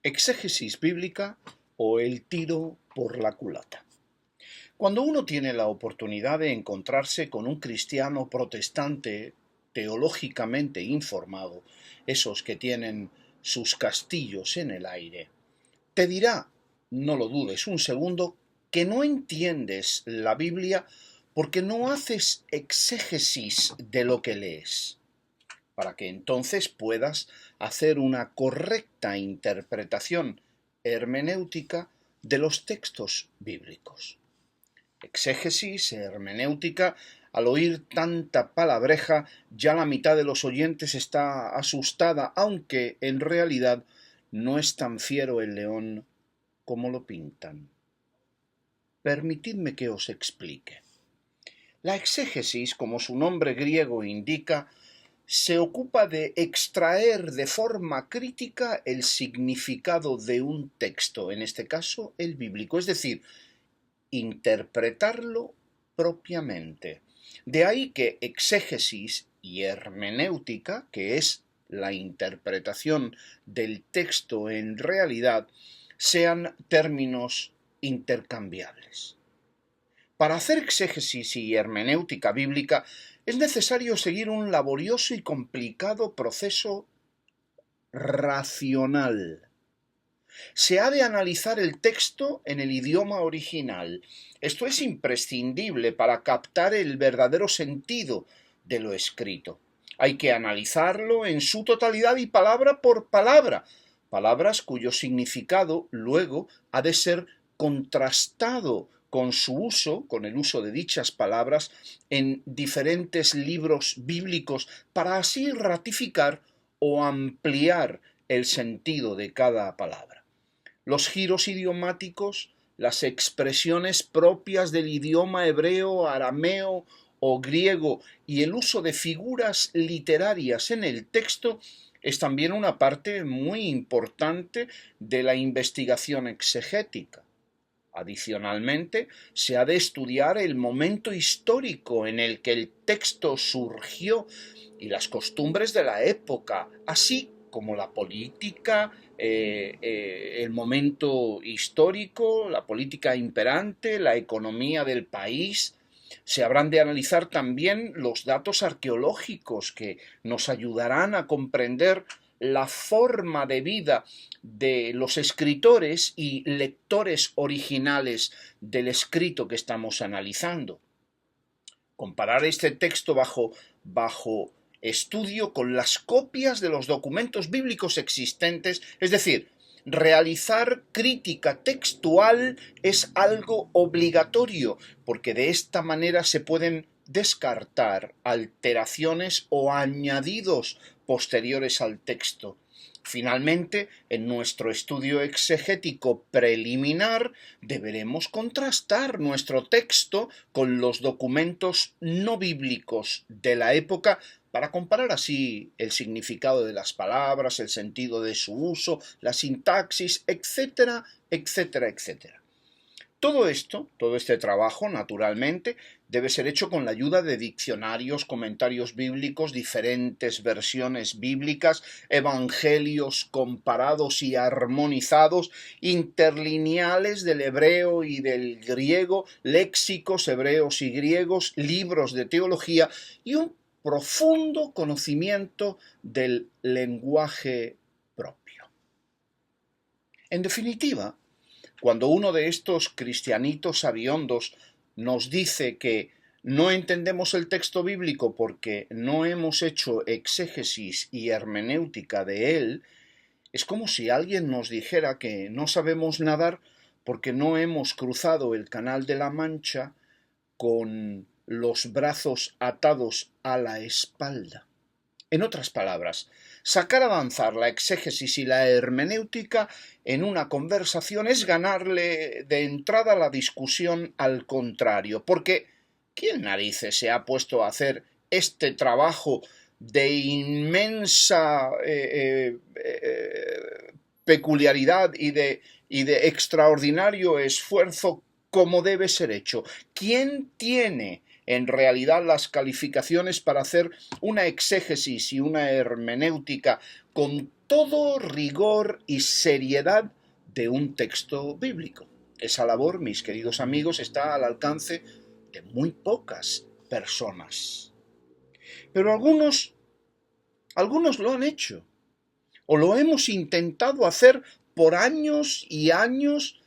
Exégesis bíblica o el tiro por la culata. Cuando uno tiene la oportunidad de encontrarse con un cristiano protestante teológicamente informado, esos que tienen sus castillos en el aire, te dirá, no lo dudes un segundo, que no entiendes la Biblia porque no haces exégesis de lo que lees, para que entonces puedas hacer una correcta interpretación hermenéutica de los textos bíblicos. Exégesis, hermenéutica, al oír tanta palabreja, ya la mitad de los oyentes está asustada, aunque en realidad no es tan fiero el león como lo pintan. Permitidme que os explique. La exégesis, como su nombre griego indica, se ocupa de extraer de forma crítica el significado de un texto, en este caso el bíblico, es decir, interpretarlo propiamente. De ahí que exégesis y hermenéutica, que es la interpretación del texto en realidad, sean términos intercambiables. Para hacer exégesis y hermenéutica bíblica es necesario seguir un laborioso y complicado proceso racional. Se ha de analizar el texto en el idioma original. Esto es imprescindible para captar el verdadero sentido de lo escrito. Hay que analizarlo en su totalidad y palabra por palabra, palabras cuyo significado luego ha de ser contrastado con su uso, con el uso de dichas palabras en diferentes libros bíblicos, para así ratificar o ampliar el sentido de cada palabra. Los giros idiomáticos, las expresiones propias del idioma hebreo, arameo o griego y el uso de figuras literarias en el texto es también una parte muy importante de la investigación exegética. Adicionalmente, se ha de estudiar el momento histórico en el que el texto surgió y las costumbres de la época, así como la política, el momento histórico, la política imperante, la economía del país. Se habrán de analizar también los datos arqueológicos que nos ayudarán a comprender la forma de vida de los escritores y lectores originales del escrito que estamos analizando. Comparar este texto bajo estudio con las copias de los documentos bíblicos existentes, es decir, realizar crítica textual es algo obligatorio, porque de esta manera se pueden descartar alteraciones o añadidos posteriores al texto. Finalmente, en nuestro estudio exegético preliminar, deberemos contrastar nuestro texto con los documentos no bíblicos de la época para comparar así el significado de las palabras, el sentido de su uso, la sintaxis, etcétera, etcétera, etcétera. Todo esto, todo este trabajo, naturalmente, debe ser hecho con la ayuda de diccionarios, comentarios bíblicos, diferentes versiones bíblicas, evangelios comparados y armonizados, interlineales del hebreo y del griego, léxicos hebreos y griegos, libros de teología y un profundo conocimiento del lenguaje propio. En definitiva, cuando uno de estos cristianitos sabiondos nos dice que no entendemos el texto bíblico porque no hemos hecho exégesis y hermenéutica de él, es como si alguien nos dijera que no sabemos nadar porque no hemos cruzado el Canal de la Mancha con los brazos atados a la espalda. En otras palabras, sacar a danzar la exégesis y la hermenéutica en una conversación es ganarle de entrada la discusión al contrario, porque ¿quién narices se ha puesto a hacer este trabajo de inmensa peculiaridad y de extraordinario esfuerzo como debe ser hecho? ¿Quién tiene en realidad las calificaciones para hacer una exégesis y una hermenéutica con todo rigor y seriedad de un texto bíblico. Esa labor, mis queridos amigos, está al alcance de muy pocas personas. Pero algunos lo han hecho, o lo hemos intentado hacer por años y años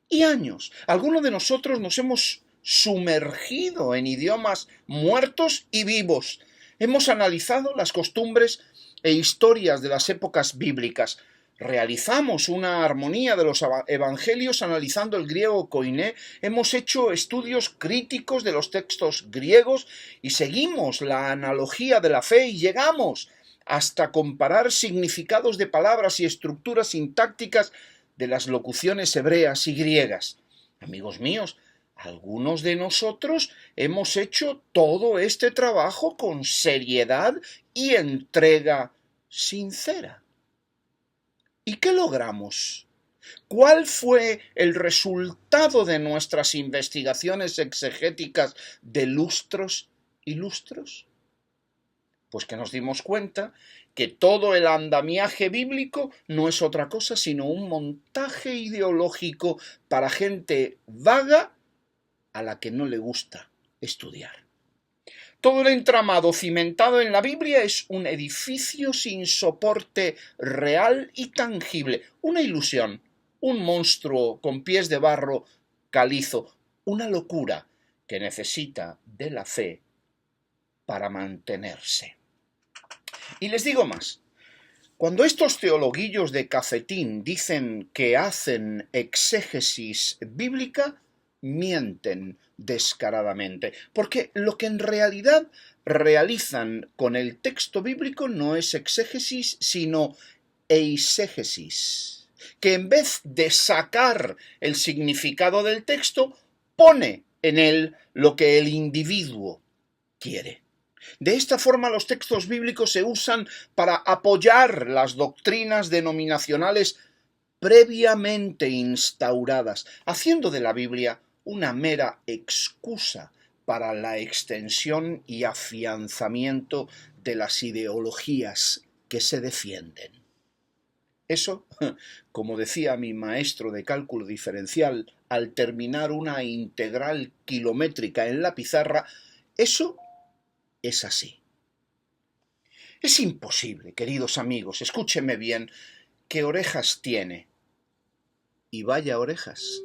y años. Algunos de nosotros nos hemos sumergido en idiomas muertos y vivos. Hemos analizado las costumbres e historias de las épocas bíblicas. Realizamos una armonía de los evangelios analizando el griego koiné, hemos hecho estudios críticos de los textos griegos y seguimos la analogía de la fe y llegamos hasta comparar significados de palabras y estructuras sintácticas de las locuciones hebreas y griegas. Amigos míos, algunos de nosotros hemos hecho todo este trabajo con seriedad y entrega sincera. ¿Y qué logramos? ¿Cuál fue el resultado de nuestras investigaciones exegéticas de lustros y lustros? Pues que nos dimos cuenta que todo el andamiaje bíblico no es otra cosa sino un montaje ideológico para gente vaga a la que no le gusta estudiar. Todo el entramado cimentado en la Biblia es un edificio sin soporte real y tangible, una ilusión, un monstruo con pies de barro calizo, una locura que necesita de la fe para mantenerse. Y les digo más, cuando estos teologuillos de cafetín dicen que hacen exégesis bíblica, mienten descaradamente, porque lo que en realidad realizan con el texto bíblico no es exégesis, sino eisegesis, que en vez de sacar el significado del texto, pone en él lo que el individuo quiere. De esta forma los textos bíblicos se usan para apoyar las doctrinas denominacionales previamente instauradas, haciendo de la Biblia una mera excusa para la extensión y afianzamiento de las ideologías que se defienden. Eso, como decía mi maestro de cálculo diferencial al terminar una integral kilométrica en la pizarra, eso es así. Es imposible, queridos amigos, escúchenme bien, ¿qué orejas tiene? Y vaya orejas.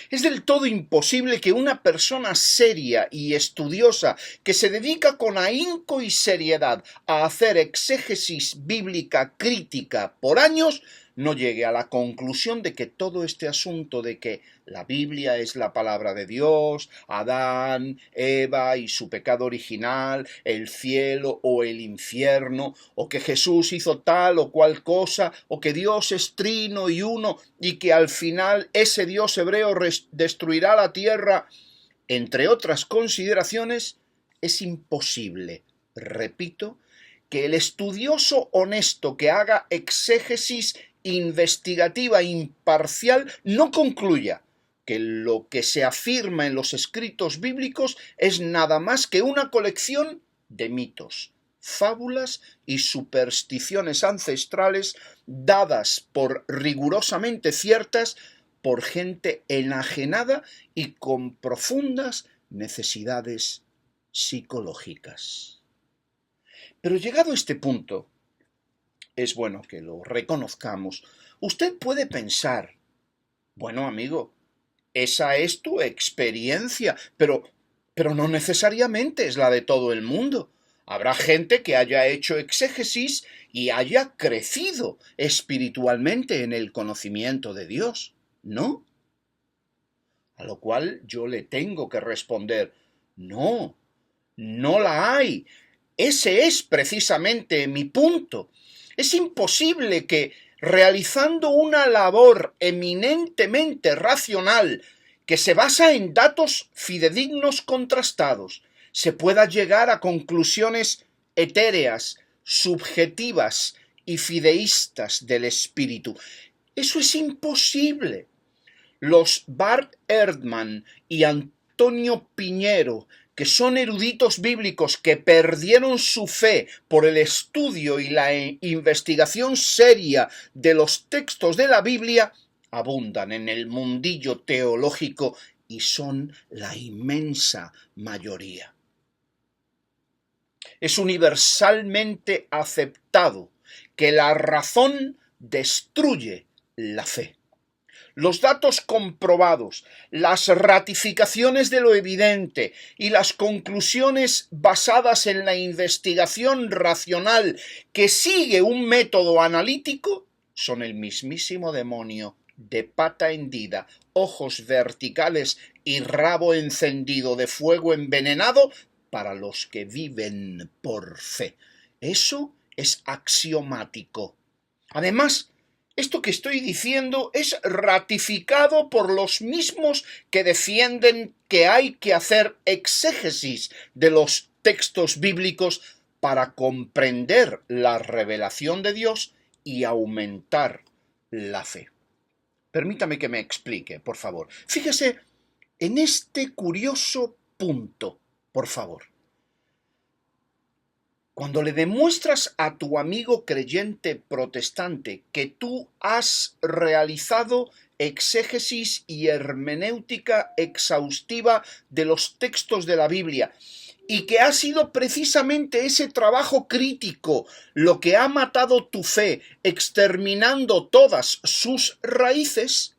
Es del todo imposible que una persona seria y estudiosa que se dedica con ahínco y seriedad a hacer exégesis bíblica crítica por años no llegue a la conclusión de que todo este asunto de que la Biblia es la palabra de Dios, Adán, Eva y su pecado original, el cielo o el infierno, o que Jesús hizo tal o cual cosa, o que Dios es trino y uno, y que al final ese Dios hebreo destruirá la tierra, entre otras consideraciones, es imposible, repito, que el estudioso honesto que haga exégesis investigativa imparcial no concluya que lo que se afirma en los escritos bíblicos es nada más que una colección de mitos, fábulas y supersticiones ancestrales dadas por rigurosamente ciertas por gente enajenada y con profundas necesidades psicológicas. Pero llegado a este punto, es bueno que lo reconozcamos. Usted puede pensar, bueno, amigo, esa es tu experiencia, pero no necesariamente es la de todo el mundo. Habrá gente que haya hecho exégesis y haya crecido espiritualmente en el conocimiento de Dios, ¿no? A lo cual yo le tengo que responder, no, no la hay. Ese es precisamente mi punto. Es imposible que, realizando una labor eminentemente racional que se basa en datos fidedignos contrastados, se pueda llegar a conclusiones etéreas, subjetivas y fideístas del espíritu. Eso es imposible. Los Bart Ehrman y Antonio Piñero, que son eruditos bíblicos que perdieron su fe por el estudio y la investigación seria de los textos de la Biblia, abundan en el mundillo teológico y son la inmensa mayoría. Es universalmente aceptado que la razón destruye la fe. Los datos comprobados, las ratificaciones de lo evidente y las conclusiones basadas en la investigación racional que sigue un método analítico son el mismísimo demonio de pata hendida, ojos verticales y rabo encendido de fuego envenenado para los que viven por fe. Eso es axiomático. Además, esto que estoy diciendo es ratificado por los mismos que defienden que hay que hacer exégesis de los textos bíblicos para comprender la revelación de Dios y aumentar la fe. Permítame que me explique, por favor. Fíjese en este curioso punto, por favor. Cuando le demuestras a tu amigo creyente protestante que tú has realizado exégesis y hermenéutica exhaustiva de los textos de la Biblia y que ha sido precisamente ese trabajo crítico lo que ha matado tu fe, exterminando todas sus raíces,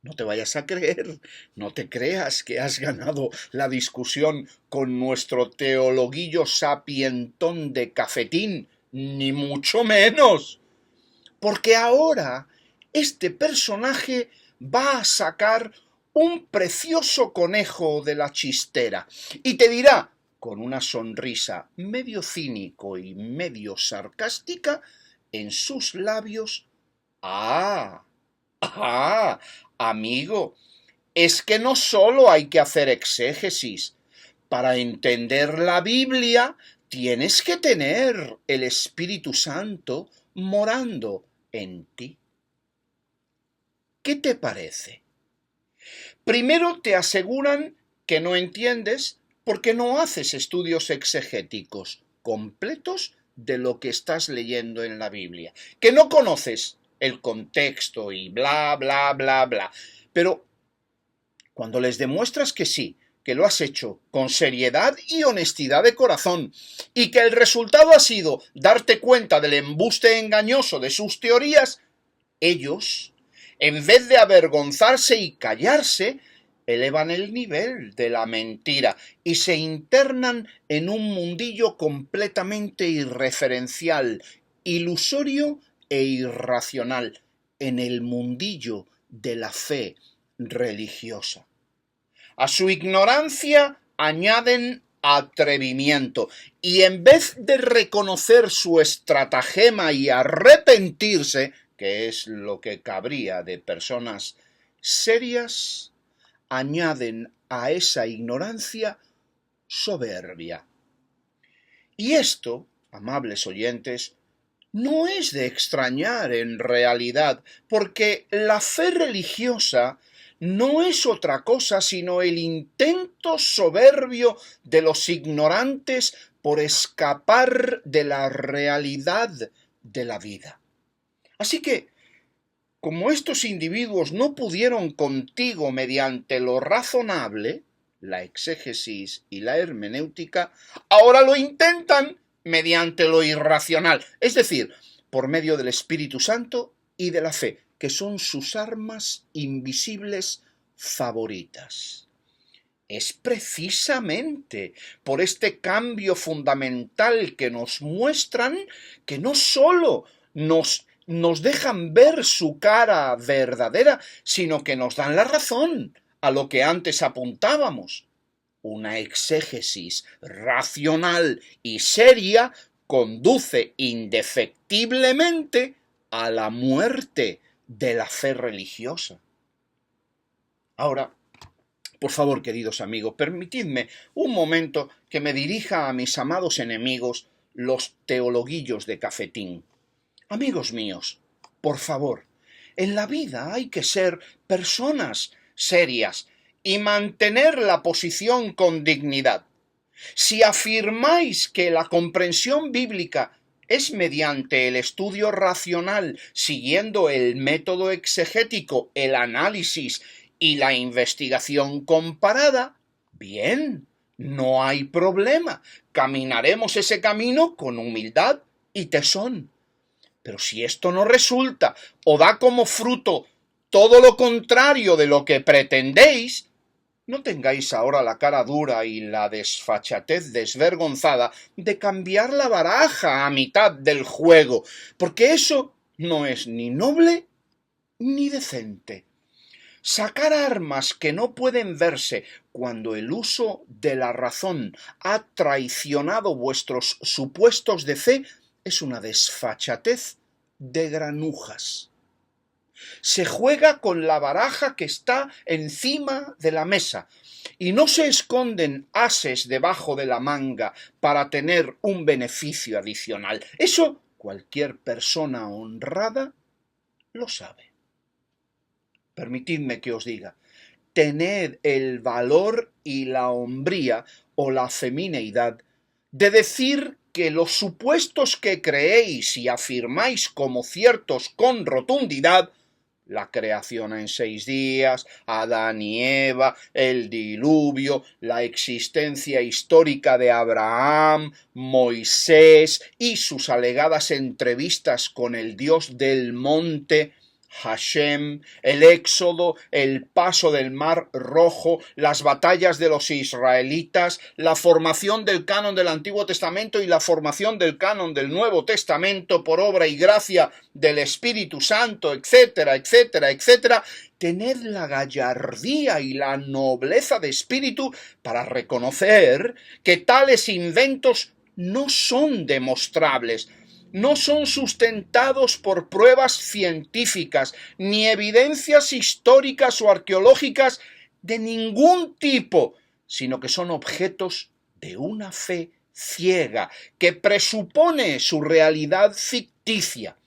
no te vayas a creer, no te creas que has ganado la discusión con nuestro teologuillo sapientón de cafetín, ni mucho menos. Porque ahora este personaje va a sacar un precioso conejo de la chistera y te dirá, con una sonrisa medio cínico y medio sarcástica en sus labios, ¡ah! Amigo, es que no solo hay que hacer exégesis. Para entender la Biblia tienes que tener el Espíritu Santo morando en ti. ¿Qué te parece? Primero te aseguran que no entiendes porque no haces estudios exegéticos completos de lo que estás leyendo en la Biblia, que no conoces el contexto y bla, bla, bla, bla. Pero cuando les demuestras que sí, que lo has hecho con seriedad y honestidad de corazón, y que el resultado ha sido darte cuenta del embuste engañoso de sus teorías, ellos, en vez de avergonzarse y callarse, elevan el nivel de la mentira y se internan en un mundillo completamente irreferencial, ilusorio e irracional, en el mundillo de la fe religiosa. A su ignorancia añaden atrevimiento y en vez de reconocer su estratagema y arrepentirse, que es lo que cabría de personas serias, añaden a esa ignorancia soberbia. Y esto, amables oyentes, no es de extrañar en realidad, porque la fe religiosa no es otra cosa sino el intento soberbio de los ignorantes por escapar de la realidad de la vida. Así que, como estos individuos no pudieron contigo mediante lo razonable, la exégesis y la hermenéutica, ahora lo intentan mediante lo irracional, es decir, por medio del Espíritu Santo y de la fe, que son sus armas invisibles favoritas. Es precisamente por este cambio fundamental que nos muestran que no sólo nos dejan ver su cara verdadera, sino que nos dan la razón a lo que antes apuntábamos. Una exégesis racional y seria conduce indefectiblemente a la muerte de la fe religiosa. Ahora, por favor, queridos amigos, permitidme un momento que me dirija a mis amados enemigos, los teologuillos de cafetín. Amigos míos, por favor, en la vida hay que ser personas serias y mantener la posición con dignidad. Si afirmáis que la comprensión bíblica es mediante el estudio racional, siguiendo el método exegético, el análisis y la investigación comparada, bien, no hay problema. Caminaremos ese camino con humildad y tesón. Pero si esto no resulta o da como fruto todo lo contrario de lo que pretendéis, no tengáis ahora la cara dura y la desfachatez desvergonzada de cambiar la baraja a mitad del juego, porque eso no es ni noble ni decente. Sacar armas que no pueden verse cuando el uso de la razón ha traicionado vuestros supuestos de fe es una desfachatez de granujas. Se juega con la baraja que está encima de la mesa y no se esconden ases debajo de la manga para tener un beneficio adicional. Eso cualquier persona honrada lo sabe. Permitidme que os diga, tened el valor y la hombría o la femineidad de decir que los supuestos que creéis y afirmáis como ciertos con rotundidad, la creación en 6 días, Adán y Eva, el diluvio, la existencia histórica de Abraham, Moisés y sus alegadas entrevistas con el Dios del monte, Hashem, el éxodo, el paso del mar rojo, las batallas de los israelitas, la formación del canon del Antiguo Testamento y la formación del canon del Nuevo Testamento por obra y gracia del Espíritu Santo, etcétera, etcétera, etcétera. Tened la gallardía y la nobleza de espíritu para reconocer que tales inventos no son demostrables, no son sustentados por pruebas científicas, ni evidencias históricas o arqueológicas de ningún tipo, sino que son objetos de una fe ciega que presupone su realidad ficticia.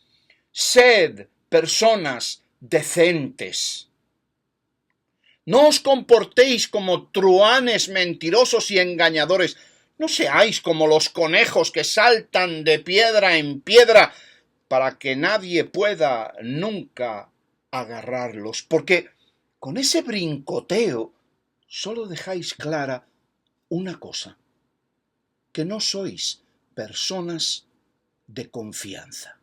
Sed personas decentes. No os comportéis como truhanes mentirosos y engañadores. No seáis como los conejos que saltan de piedra en piedra para que nadie pueda nunca agarrarlos, porque con ese brincoteo solo dejáis clara una cosa, que no sois personas de confianza.